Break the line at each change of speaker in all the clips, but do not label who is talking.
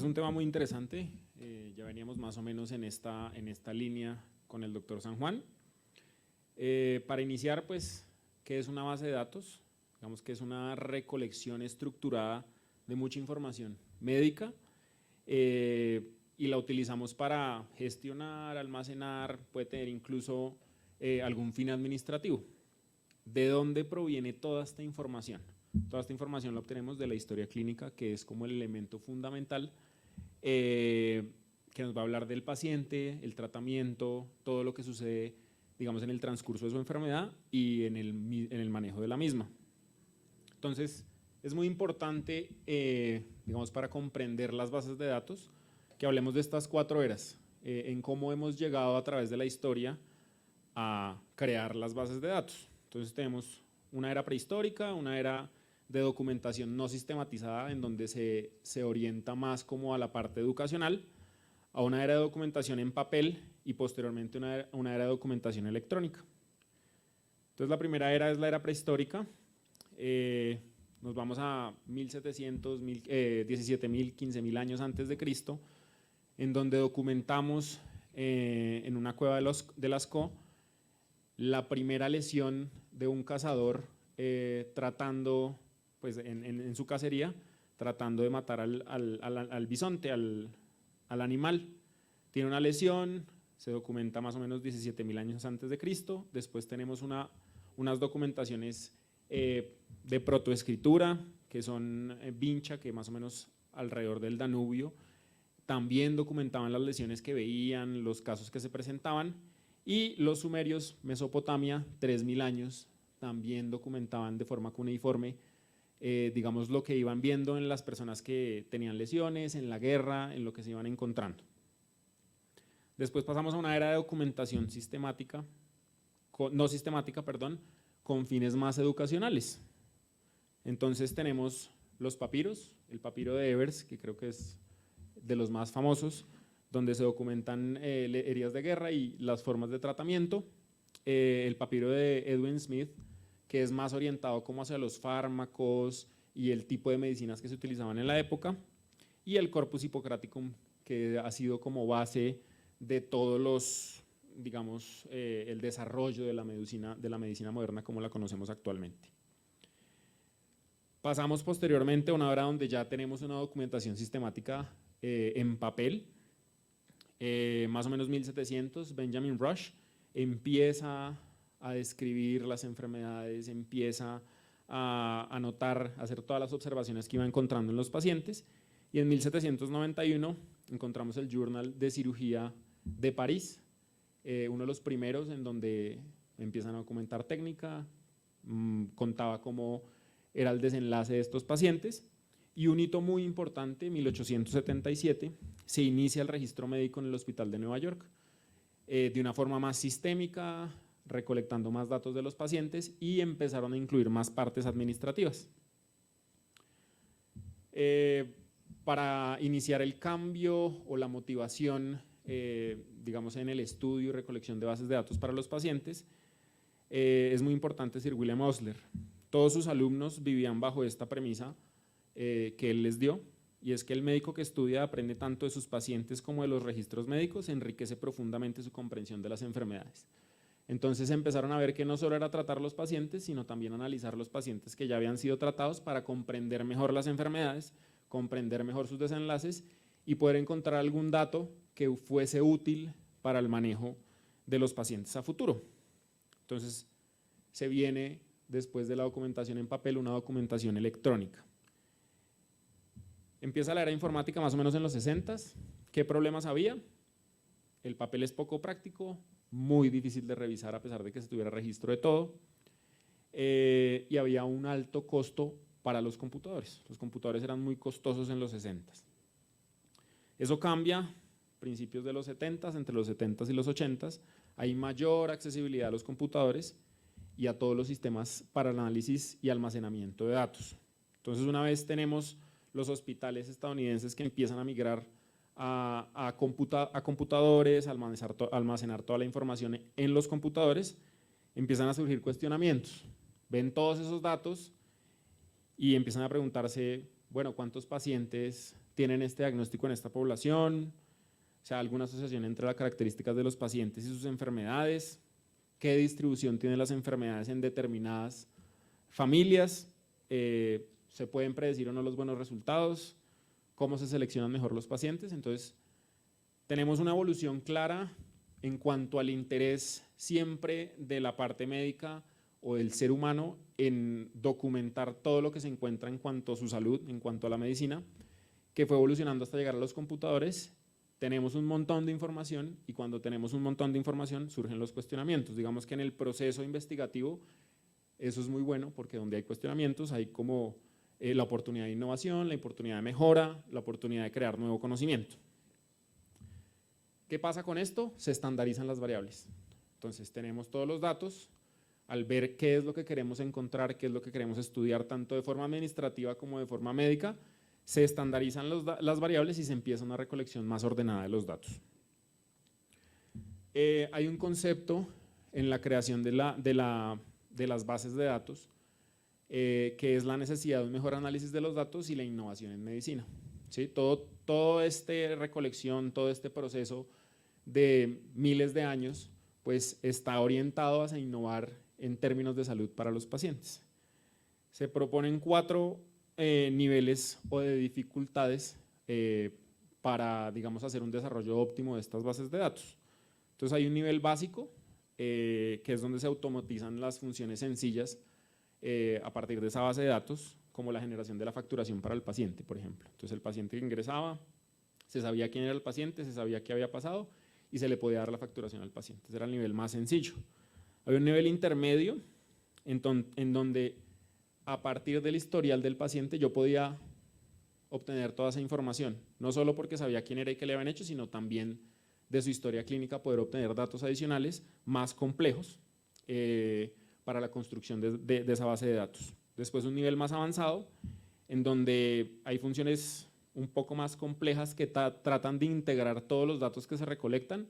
un tema muy interesante, ya veníamos más o menos en esta línea con el doctor San Juan. Para iniciar, pues, ¿qué es una base de datos? Digamos que es una recolección estructurada de mucha información médica y la utilizamos para gestionar, almacenar, puede tener incluso algún fin administrativo. ¿De dónde proviene toda esta información? Toda esta información la obtenemos de la historia clínica, que es como el elemento fundamental que nos va a hablar del paciente, el tratamiento, todo lo que sucede, digamos, en el transcurso de su enfermedad y en el manejo de la misma. Entonces, es muy importante, digamos, para comprender las bases de datos, que hablemos de estas 4 eras, en cómo hemos llegado a través de la historia a crear las bases de datos. Entonces tenemos una era prehistórica, una era de documentación no sistematizada, en donde se orienta más como a la parte educacional, a una era de documentación en papel y posteriormente una era de documentación electrónica. Entonces la primera era es la era prehistórica, nos vamos a 1700, 17.000, 15.000 años antes de Cristo, en donde documentamos en una cueva de Lascaux la primera lesión de un cazador tratando, pues en su cacería, tratando de matar al bisonte, al animal. Tiene una lesión, se documenta más o menos 17.000 años antes de Cristo. Después tenemos unas documentaciones de protoescritura, que son Vincha, que más o menos alrededor del Danubio, también documentaban las lesiones que veían, los casos que se presentaban, y los sumerios, Mesopotamia, 3.000 años, también documentaban de forma cuneiforme, digamos, lo que iban viendo en las personas que tenían lesiones, en la guerra, en lo que se iban encontrando. Después pasamos a una era de documentación sistemática, no sistemática, perdón, con fines más educacionales. Entonces tenemos los papiros, el papiro de Evers, que creo que es de los más famosos, donde se documentan heridas de guerra y las formas de tratamiento. El papiro de Edwin Smith, que es más orientado como hacia los fármacos y el tipo de medicinas que se utilizaban en la época, y el Corpus Hippocraticum, que ha sido como base de todos los, digamos, el desarrollo de la medicina moderna como la conocemos actualmente. Pasamos posteriormente a una era donde ya tenemos una documentación sistemática en papel, más o menos 1700, Benjamin Rush empieza a describir las enfermedades, empieza a anotar, a hacer todas las observaciones que iba encontrando en los pacientes, y en 1791 encontramos el Journal de Cirugía de París, uno de los primeros en donde empiezan a documentar técnica, contaba cómo era el desenlace de estos pacientes. Y un hito muy importante, en 1877, se inicia el registro médico en el Hospital de Nueva York, de una forma más sistémica, recolectando más datos de los pacientes y empezaron a incluir más partes administrativas. Para iniciar el cambio o la motivación, digamos, en el estudio y recolección de bases de datos para los pacientes, es muy importante Sir William Osler. Todos sus alumnos vivían bajo esta premisa que él les dio, y es que el médico que estudia aprende tanto de sus pacientes como de los registros médicos, enriquece profundamente su comprensión de las enfermedades. Entonces empezaron a ver que no solo era tratar los pacientes, sino también analizar los pacientes que ya habían sido tratados para comprender mejor las enfermedades, comprender mejor sus desenlaces y poder encontrar algún dato que fuese útil para el manejo de los pacientes a futuro. Entonces se viene, después de la documentación en papel, una documentación electrónica. Empieza la era informática más o menos en los 60s. ¿Qué problemas había? El papel es poco práctico, muy difícil de revisar a pesar de que se tuviera registro de todo, y había un alto costo para los computadores. Los computadores eran muy costosos en los 60s. Eso cambia principios de los 70s, entre los 70s y los 80s, hay mayor accesibilidad a los computadores y a todos los sistemas para el análisis y almacenamiento de datos. Entonces, una vez tenemos los hospitales estadounidenses que empiezan a migrar a computadores, a almacenar toda la información en los computadores, empiezan a surgir cuestionamientos. Ven todos esos datos y empiezan a preguntarse, bueno, ¿cuántos pacientes tienen este diagnóstico en esta población, o sea, alguna asociación entre las características de los pacientes y sus enfermedades, qué distribución tienen las enfermedades en determinadas familias, se pueden predecir o no los buenos resultados, cómo se seleccionan mejor los pacientes. Entonces, tenemos una evolución clara en cuanto al interés siempre de la parte médica o del ser humano en documentar todo lo que se encuentra en cuanto a su salud, en cuanto a la medicina, que fue evolucionando hasta llegar a los computadores. Tenemos un montón de información y cuando tenemos un montón de información surgen los cuestionamientos. Digamos que en el proceso investigativo eso es muy bueno porque donde hay cuestionamientos hay como la oportunidad de innovación, la oportunidad de mejora, la oportunidad de crear nuevo conocimiento. ¿Qué pasa con esto? Se estandarizan las variables. Entonces tenemos todos los datos, al ver qué es lo que queremos encontrar, qué es lo que queremos estudiar tanto de forma administrativa como de forma médica, se estandarizan las variables y se empieza una recolección más ordenada de los datos. Hay un concepto en la creación de las bases de datos que es la necesidad de un mejor análisis de los datos y la innovación en medicina. ¿Sí? Todo esta recolección, todo este proceso de miles de años, pues está orientado hacia innovar en términos de salud para los pacientes. Se proponen 4 niveles o de dificultades para, digamos, hacer un desarrollo óptimo de estas bases de datos. Entonces hay un nivel básico, que es donde se automatizan las funciones sencillas a partir de esa base de datos, como la generación de la facturación para el paciente, por ejemplo. Entonces el paciente que ingresaba, se sabía quién era el paciente, se sabía qué había pasado y se le podía dar la facturación al paciente. Ese era el nivel más sencillo. Había un nivel intermedio en donde a partir del historial del paciente yo podía obtener toda esa información, no solo porque sabía quién era y qué le habían hecho, sino también de su historia clínica poder obtener datos adicionales más complejos para la construcción de esa base de datos. Después un nivel más avanzado en donde hay funciones un poco más complejas que tratan de integrar todos los datos que se recolectan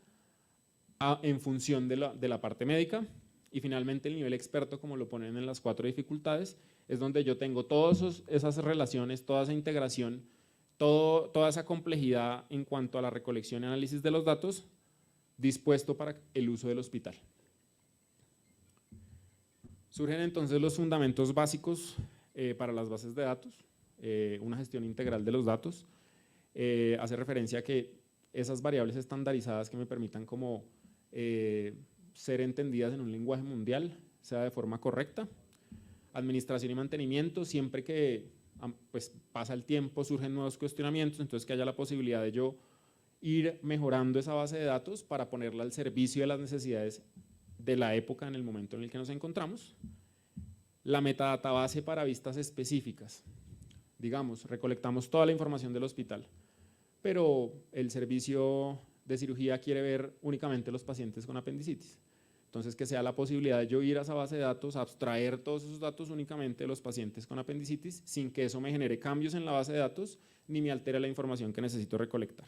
en función de la parte médica. Y finalmente el nivel experto, como lo ponen en las 4 dificultades, es donde yo tengo todas esas relaciones, toda esa integración, toda esa complejidad en cuanto a la recolección y análisis de los datos dispuesto para el uso del hospital. Surgen entonces los fundamentos básicos para las bases de datos, una gestión integral de los datos, hace referencia a que esas variables estandarizadas que me permitan como ser entendidas en un lenguaje mundial, sea de forma correcta, administración y mantenimiento, siempre que pues, pasa el tiempo surgen nuevos cuestionamientos, entonces que haya la posibilidad de yo ir mejorando esa base de datos para ponerla al servicio de las necesidades de la época en el momento en el que nos encontramos. La metadatabase para vistas específicas, digamos, recolectamos toda la información del hospital, pero el servicio de cirugía quiere ver únicamente los pacientes con apendicitis. Entonces, que sea la posibilidad de yo ir a esa base de datos, abstraer todos esos datos únicamente de los pacientes con apendicitis, sin que eso me genere cambios en la base de datos, ni me altere la información que necesito recolectar.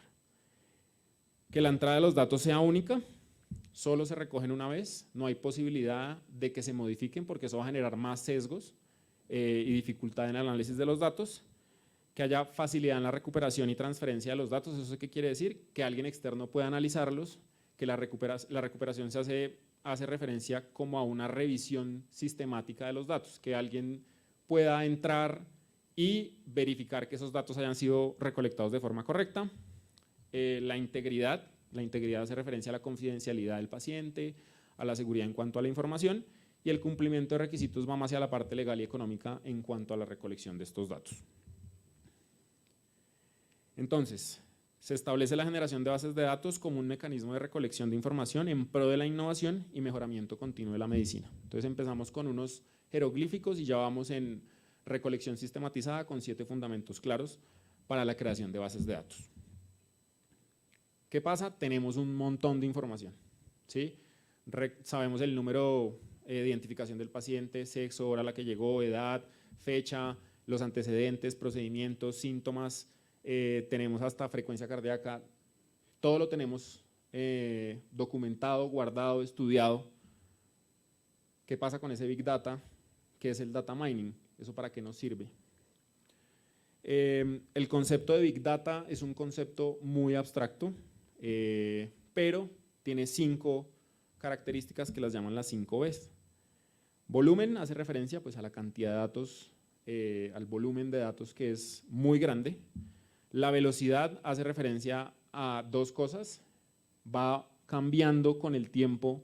Que la entrada de los datos sea única, solo se recogen una vez, no hay posibilidad de que se modifiquen porque eso va a generar más sesgos y dificultad en el análisis de los datos. Que haya facilidad en la recuperación y transferencia de los datos, ¿eso qué quiere decir? Que alguien externo pueda analizarlos, que la recuperación se hace referencia como a una revisión sistemática de los datos, que alguien pueda entrar y verificar que esos datos hayan sido recolectados de forma correcta. La integridad hace referencia a la confidencialidad del paciente, a la seguridad en cuanto a la información, y el cumplimiento de requisitos va más hacia la parte legal y económica en cuanto a la recolección de estos datos. Entonces, se establece la generación de bases de datos como un mecanismo de recolección de información en pro de la innovación y mejoramiento continuo de la medicina. Entonces empezamos con unos jeroglíficos y ya vamos en recolección sistematizada con 7 fundamentos claros para la creación de bases de datos. ¿Qué pasa? Tenemos un montón de información, ¿sí? Sabemos el número de identificación del paciente, sexo, hora a la que llegó, edad, fecha, los antecedentes, procedimientos, síntomas. Tenemos hasta frecuencia cardíaca, todo lo tenemos documentado, guardado, estudiado. ¿Qué pasa con ese Big Data? ¿Qué es el data mining? ¿Eso para qué nos sirve? El concepto de Big Data es un concepto muy abstracto, pero tiene 5 características que las llaman las 5 Bs. Volumen hace referencia pues, a la cantidad de datos, al volumen de datos que es muy grande. La velocidad hace referencia a 2 cosas, va cambiando con el tiempo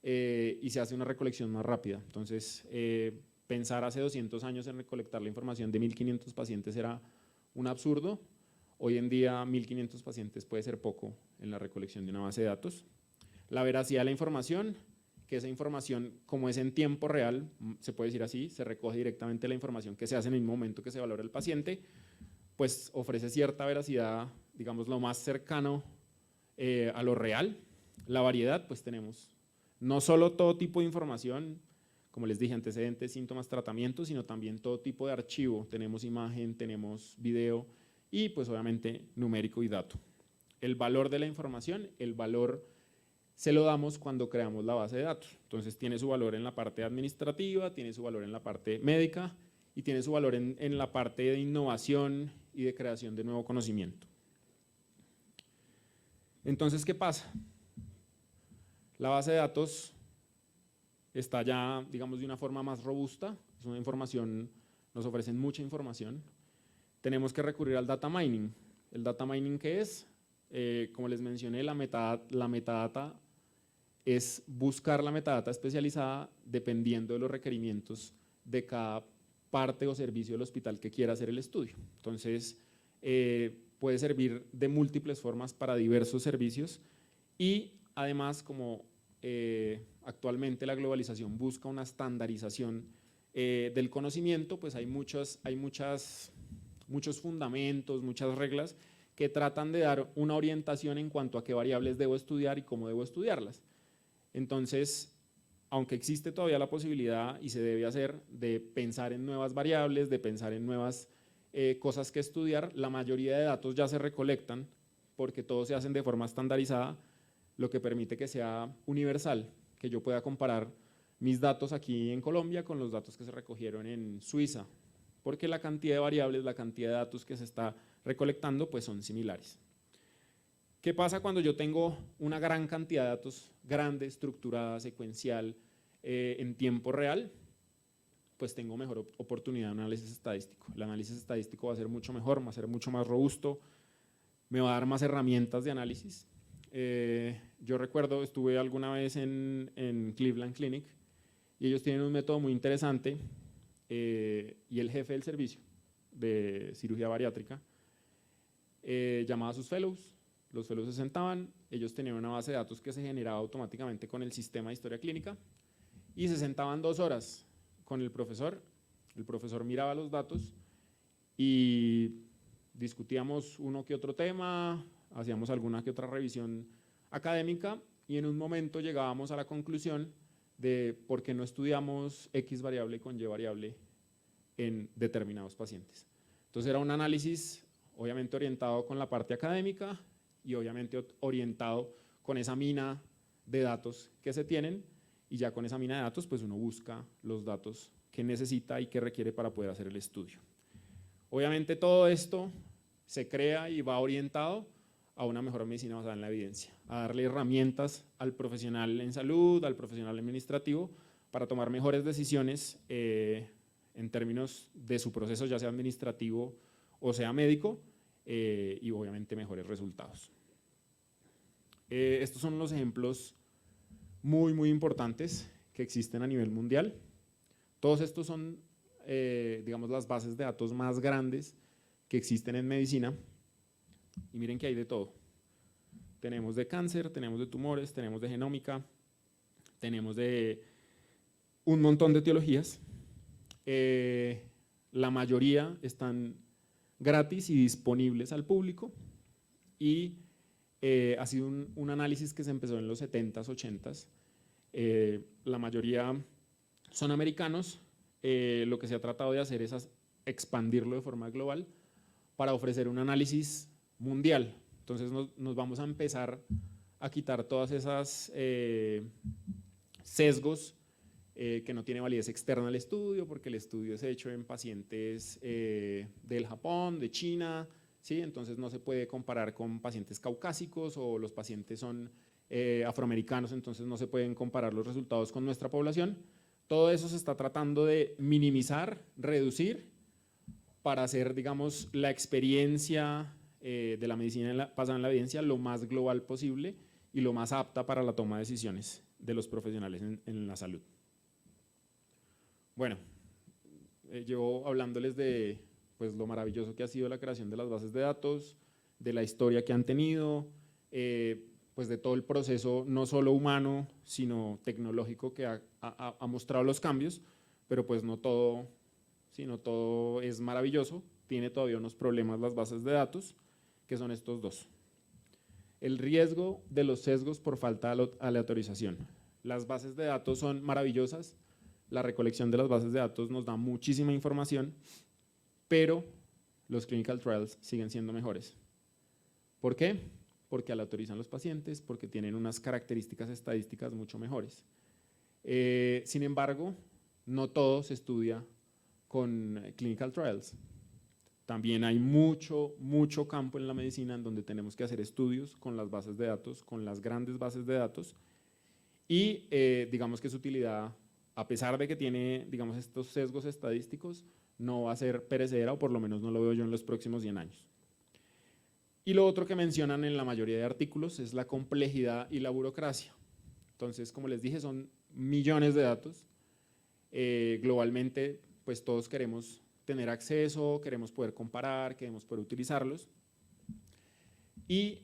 y se hace una recolección más rápida. Entonces, pensar hace 200 años en recolectar la información de 1.500 pacientes era un absurdo. Hoy en día 1.500 pacientes puede ser poco en la recolección de una base de datos. La veracidad de la información, que esa información, como es en tiempo real, se puede decir así, se recoge directamente la información que se hace en el mismo momento que se valora el paciente, pues ofrece cierta veracidad, digamos, lo más cercano a lo real. La variedad, pues tenemos no solo todo tipo de información, como les dije, antecedentes, síntomas, tratamientos, sino también todo tipo de archivo. Tenemos imagen, tenemos video y pues obviamente numérico y dato. El valor de la información, el valor se lo damos cuando creamos la base de datos. Entonces tiene su valor en la parte administrativa, tiene su valor en la parte médica y tiene su valor en la parte de innovación y de creación de nuevo conocimiento. Entonces, ¿qué pasa? La base de datos está ya, digamos, de una forma más robusta, es una información, nos ofrecen mucha información. Tenemos que recurrir al data mining. ¿El data mining qué es? Como les mencioné, la metadata es buscar la metadata especializada dependiendo de los requerimientos de cada parte o servicio del hospital que quiera hacer el estudio. Entonces, puede servir de múltiples formas para diversos servicios y además, como actualmente la globalización busca una estandarización del conocimiento, pues hay muchos fundamentos, muchas reglas que tratan de dar una orientación en cuanto a qué variables debo estudiar y cómo debo estudiarlas. Entonces, aunque existe todavía la posibilidad y se debe hacer de pensar en nuevas variables, de pensar en nuevas cosas que estudiar, la mayoría de datos ya se recolectan porque todos se hacen de forma estandarizada, lo que permite que sea universal, que yo pueda comparar mis datos aquí en Colombia con los datos que se recogieron en Suiza, porque la cantidad de variables, la cantidad de datos que se está recolectando, pues son similares. ¿Qué pasa cuando yo tengo una gran cantidad de datos grande, estructurada, secuencial, en tiempo real? Pues tengo mejor oportunidad de un análisis estadístico. El análisis estadístico va a ser mucho mejor, va a ser mucho más robusto, me va a dar más herramientas de análisis. Yo recuerdo, estuve alguna vez en Cleveland Clinic y ellos tienen un método muy interesante y el jefe del servicio de cirugía bariátrica llamaba a sus fellows. Los fellows se sentaban, ellos tenían una base de datos que se generaba automáticamente con el sistema de historia clínica y se sentaban 2 horas con el profesor miraba los datos y discutíamos uno que otro tema, hacíamos alguna que otra revisión académica y en un momento llegábamos a la conclusión de por qué no estudiamos X variable con Y variable en determinados pacientes. Entonces era un análisis obviamente orientado con la parte académica y obviamente orientado con esa mina de datos que se tienen y ya con esa mina de datos pues uno busca los datos que necesita y que requiere para poder hacer el estudio. Obviamente todo esto se crea y va orientado a una mejor medicina basada en la evidencia, a darle herramientas al profesional en salud, al profesional administrativo para tomar mejores decisiones en términos de su proceso, ya sea administrativo o sea médico, y obviamente mejores resultados. Estos son los ejemplos muy importantes que existen a nivel mundial. Todos estos son, digamos, las bases de datos más grandes que existen en medicina y miren que hay de todo. Tenemos de cáncer, tenemos de tumores, tenemos de genómica, tenemos de un montón de etiologías. La mayoría están gratis y disponibles al público y ha sido un análisis que se empezó en los 70s, 80s. La mayoría son americanos. Lo que se ha tratado de hacer es expandirlo de forma global para ofrecer un análisis mundial. Entonces nos vamos a empezar a quitar todas esas sesgos que no tiene validez externa al estudio, porque el estudio es hecho en pacientes del Japón, de China, ¿sí? Entonces no se puede comparar con pacientes caucásicos, o los pacientes son afroamericanos, entonces no se pueden comparar los resultados con nuestra población. Todo eso se está tratando de minimizar, reducir, para hacer, digamos, la experiencia de la medicina basada en la evidencia lo más global posible y lo más apta para la toma de decisiones de los profesionales en la salud. Bueno, llevo hablándoles de pues, lo maravilloso que ha sido la creación de las bases de datos, de la historia que han tenido, pues de todo el proceso no solo humano, sino tecnológico que ha mostrado los cambios, pero pues no todo es maravilloso, tiene todavía unos problemas las bases de datos, que son estos dos. El riesgo de los sesgos por falta de aleatorización. Las bases de datos son maravillosas, la recolección de las bases de datos nos da muchísima información, pero los clinical trials siguen siendo mejores. ¿Por qué? Porque aleatorizan los pacientes, porque tienen unas características estadísticas mucho mejores. Sin embargo, no todo se estudia con clinical trials. También hay mucho campo en la medicina en donde tenemos que hacer estudios con las bases de datos, con las grandes bases de datos, y digamos que su utilidad, a pesar de que tiene, digamos, estos sesgos estadísticos, no va a ser perecedera, o por lo menos no lo veo yo en los próximos 10 años. Y lo otro que mencionan en la mayoría de artículos es la complejidad y la burocracia. Entonces, como les dije, son millones de datos. Globalmente, pues todos queremos tener acceso, queremos poder comparar, queremos poder utilizarlos. Y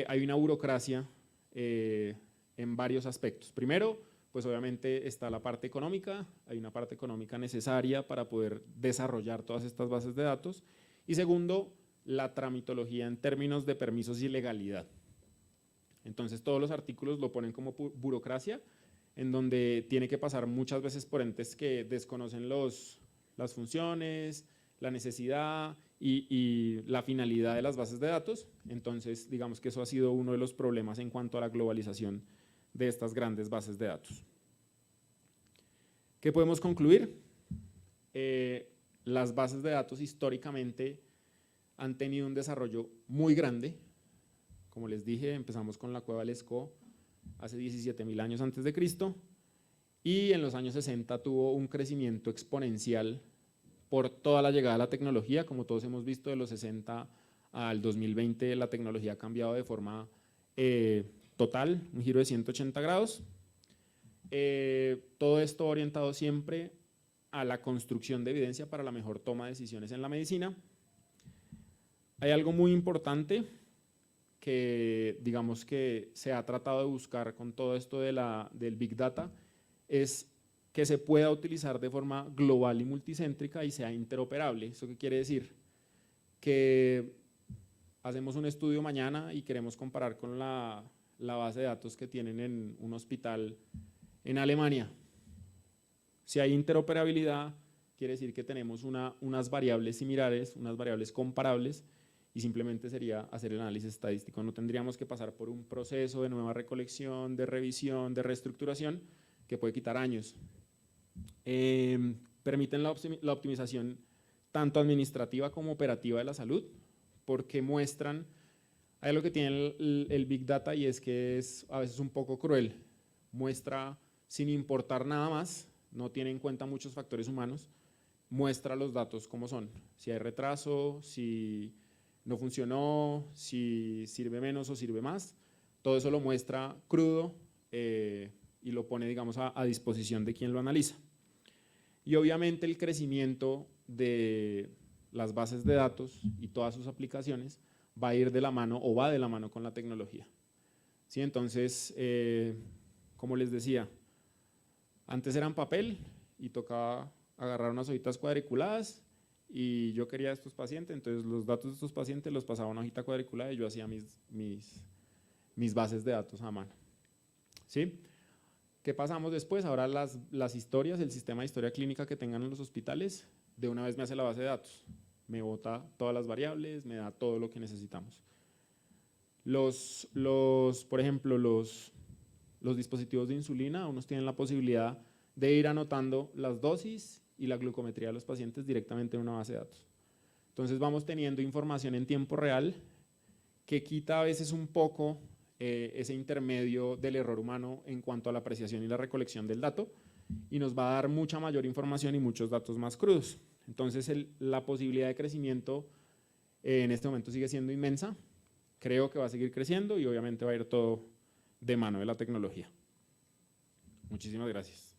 hay una burocracia en varios aspectos. Primero, pues obviamente está la parte económica, hay una parte económica necesaria para poder desarrollar todas estas bases de datos. Y segundo, la tramitología en términos de permisos y legalidad. Entonces todos los artículos lo ponen como burocracia, en donde tiene que pasar muchas veces por entes que desconocen las funciones, la necesidad y la finalidad de las bases de datos. Entonces, digamos que eso ha sido uno de los problemas en cuanto a la globalización de estas grandes bases de datos. ¿Qué podemos concluir? Las bases de datos históricamente han tenido un desarrollo muy grande. Como les dije, empezamos con la cueva de Lascaux hace 17.000 años antes de Cristo, y en los años 60 tuvo un crecimiento exponencial por toda la llegada de la tecnología. Como todos hemos visto, de los 60 al 2020 la tecnología ha cambiado de forma total, un giro de 180 grados. Todo esto orientado siempre a la construcción de evidencia para la mejor toma de decisiones en la medicina. Hay algo muy importante que digamos que se ha tratado de buscar con todo esto del Big Data, es que se pueda utilizar de forma global y multicéntrica y sea interoperable. ¿Eso qué quiere decir? Que hacemos un estudio mañana y queremos comparar con la base de datos que tienen en un hospital en Alemania. Si hay interoperabilidad, quiere decir que tenemos unas variables similares, unas variables comparables, y simplemente sería hacer el análisis estadístico. No tendríamos que pasar por un proceso de nueva recolección, de revisión, de reestructuración, que puede quitar años. Permiten la optimización tanto administrativa como operativa de la salud, porque muestran, hay algo que tiene el Big Data, y es que es a veces un poco cruel. Muestra sin importar nada más, no tiene en cuenta muchos factores humanos, muestra los datos como son, si hay retraso, si no funcionó, si sirve menos o sirve más, todo eso lo muestra crudo y lo pone, digamos, a disposición de quien lo analiza. Y obviamente el crecimiento de las bases de datos y todas sus aplicaciones va a ir de la mano, o va de la mano, con la tecnología. ¿Sí? Entonces, como les decía, antes eran papel y tocaba agarrar unas hojitas cuadriculadas, y yo quería estos pacientes, entonces los datos de estos pacientes los pasaba a una hojita cuadriculada y yo hacía mis bases de datos a mano. ¿Sí? ¿Qué pasamos después? Ahora las historias, el sistema de historia clínica que tengan en los hospitales, de una vez me hace la base de datos, me bota todas las variables, me da todo lo que necesitamos. Por ejemplo, los dispositivos de insulina, unos tienen la posibilidad de ir anotando las dosis y la glucometría de los pacientes directamente en una base de datos. Entonces vamos teniendo información en tiempo real que quita a veces un poco ese intermedio del error humano en cuanto a la apreciación y la recolección del dato, y nos va a dar mucha mayor información y muchos datos más crudos. Entonces la posibilidad de crecimiento en este momento sigue siendo inmensa. Creo que va a seguir creciendo y obviamente va a ir todo de mano de la tecnología. Muchísimas gracias.